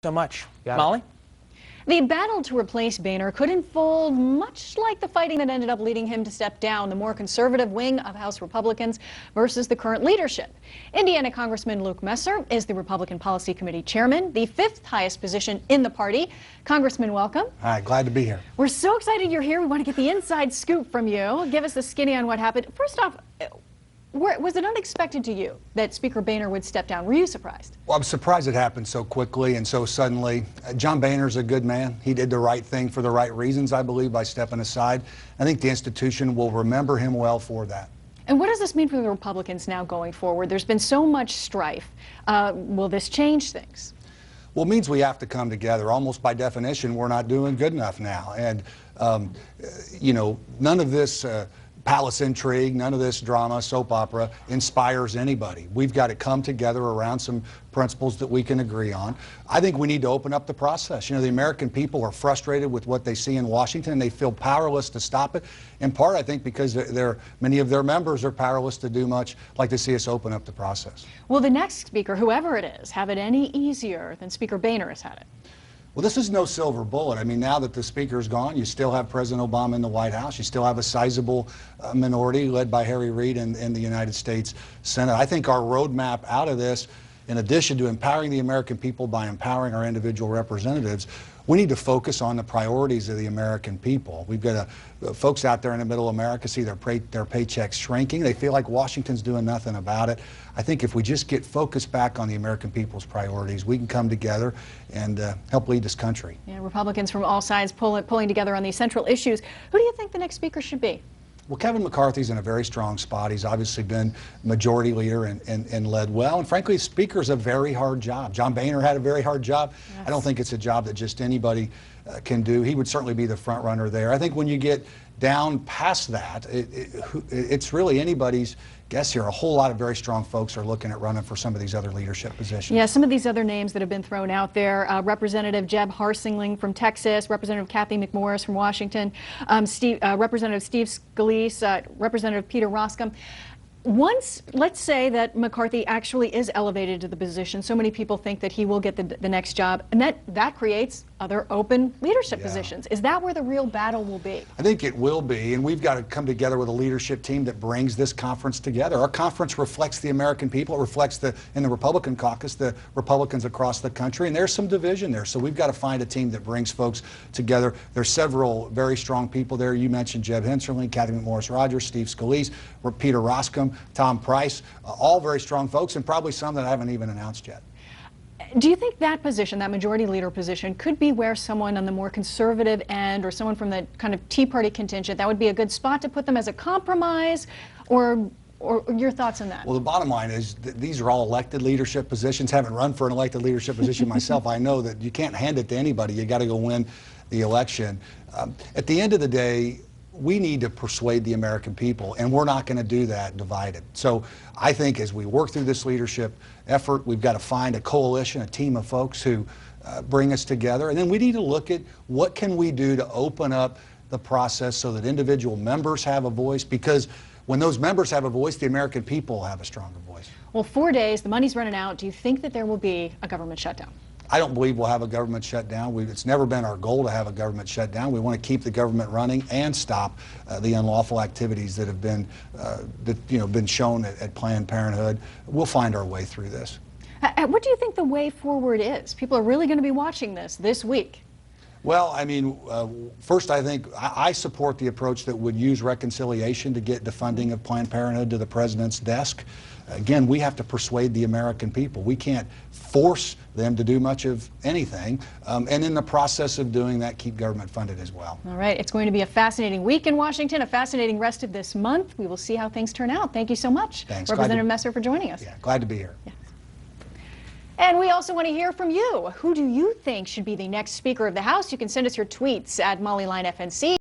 So much. Got it. Molly? The battle to replace Boehner could unfold much like the fighting that ended up leading him to step down, the more conservative wing of House Republicans versus the current leadership. Indiana Congressman Luke Messer is the Republican Policy Committee chairman, the fifth highest position in the party. Congressman, welcome. Hi, glad to be here. We're so excited you're here. We want to get the inside scoop from you. Give us the skinny on what happened. First off, was it unexpected to you that Speaker Boehner would step down? Were you surprised? Well, I'm surprised it happened so quickly and so suddenly. John Boehner's a good man. He did the right thing for the right reasons, I believe, by stepping aside. I think the institution will remember him well for that. And what does this mean for the Republicans now going forward? There's been so much strife. Will this change things? Well, it means we have to come together. Almost by definition, we're not doing good enough now. And, you know, none of this palace intrigue, none of this drama, soap opera inspires anybody. We've got to come together around some principles that we can agree on. I think we need to open up the process. You know, the American people are frustrated with what they see in Washington, and they feel powerless to stop it. In part, I think, because many of their members are powerless to do much, like to see us open up the process. Will the next speaker, whoever it is, have it any easier than Speaker Boehner has had it? Well, this is no silver bullet. I mean, now that the speaker's gone, you still have President Obama in the White House. You still have a sizable minority led by Harry Reid in the United States Senate. I think our roadmap out of this, in addition to empowering the American people by empowering our individual representatives, we need to focus on the priorities of the American people. We've got folks out there in the middle America see their paychecks shrinking. They feel like Washington's doing nothing about it. I think if we just get focused back on the American people's priorities, we can come together and help lead this country. Yeah, Republicans from all sides pulling together on these central issues. Who do you think the next speaker should be? Well, Kevin McCarthy's in a very strong spot. He's obviously been majority leader and led well. And frankly, Speaker's a very hard job. John Boehner had a very hard job. Yes. I don't think it's a job that just anybody can do. He would certainly be the front runner there. I think when you get down past that, it's really anybody's guess here. A whole lot of very strong folks are looking at running for some of these other leadership positions. Yeah, some of these other names that have been thrown out there, Representative Jeb Harsingling from Texas, Representative Kathy McMorris from Washington, Representative Steve Scalise, Representative Peter Roskam. Once, let's say that McCarthy actually is elevated to the position, so many people think that he will get the next job, and that creates other open leadership positions. Is that where the real battle will be? I think it will be, and we've got to come together with a leadership team that brings this conference together. Our conference reflects the American people. It reflects in the Republican caucus, the Republicans across the country, and there's some division there. So we've got to find a team that brings folks together. There's several very strong people there. You mentioned Jeb Harsingling, Kathy McMorris-Rodgers, Steve Scalise, Peter Roskam, Tom Price, all very strong folks, and probably some that I haven't even announced yet. Do you think that position, that majority leader position, could be where someone on the more conservative end or someone from the kind of Tea Party contingent, that would be a good spot to put them as a compromise, or your thoughts on that? Well, the bottom line is that these are all elected leadership positions. Having run for an elected leadership position myself, I know that you can't hand it to anybody. You got to go win the election. At the end of the day, we need to persuade the American people, and we're not going to do that divided. So I think as we work through this leadership effort, we've got to find a coalition, a team of folks who bring us together. And then we need to look at what can we do to open up the process so that individual members have a voice, because when those members have a voice, the American people have a stronger voice. Well, 4 days, the money's running out. Do you think that there will be a government shutdown? I don't believe we'll have a government shutdown. It's never been our goal to have a government shutdown. We want to keep the government running and stop the unlawful activities that have been, been shown at Planned Parenthood. We'll find our way through this. What do you think the way forward is? People are really going to be watching this week. Well, I mean, first, I think I support the approach that would use reconciliation to get the funding of Planned Parenthood to the president's desk. Again, we have to persuade the American people. We can't force them to do much of anything, and in the process of doing that, keep government funded as well. All right, it's going to be a fascinating week in Washington, a fascinating rest of this month. We will see how things turn out. Thank you so much, Thanks. Representative Messer, for joining us. Yeah, glad to be here. Yeah. And we also want to hear from you. Who do you think should be the next Speaker of the House? You can send us your tweets at MollyLineFNC.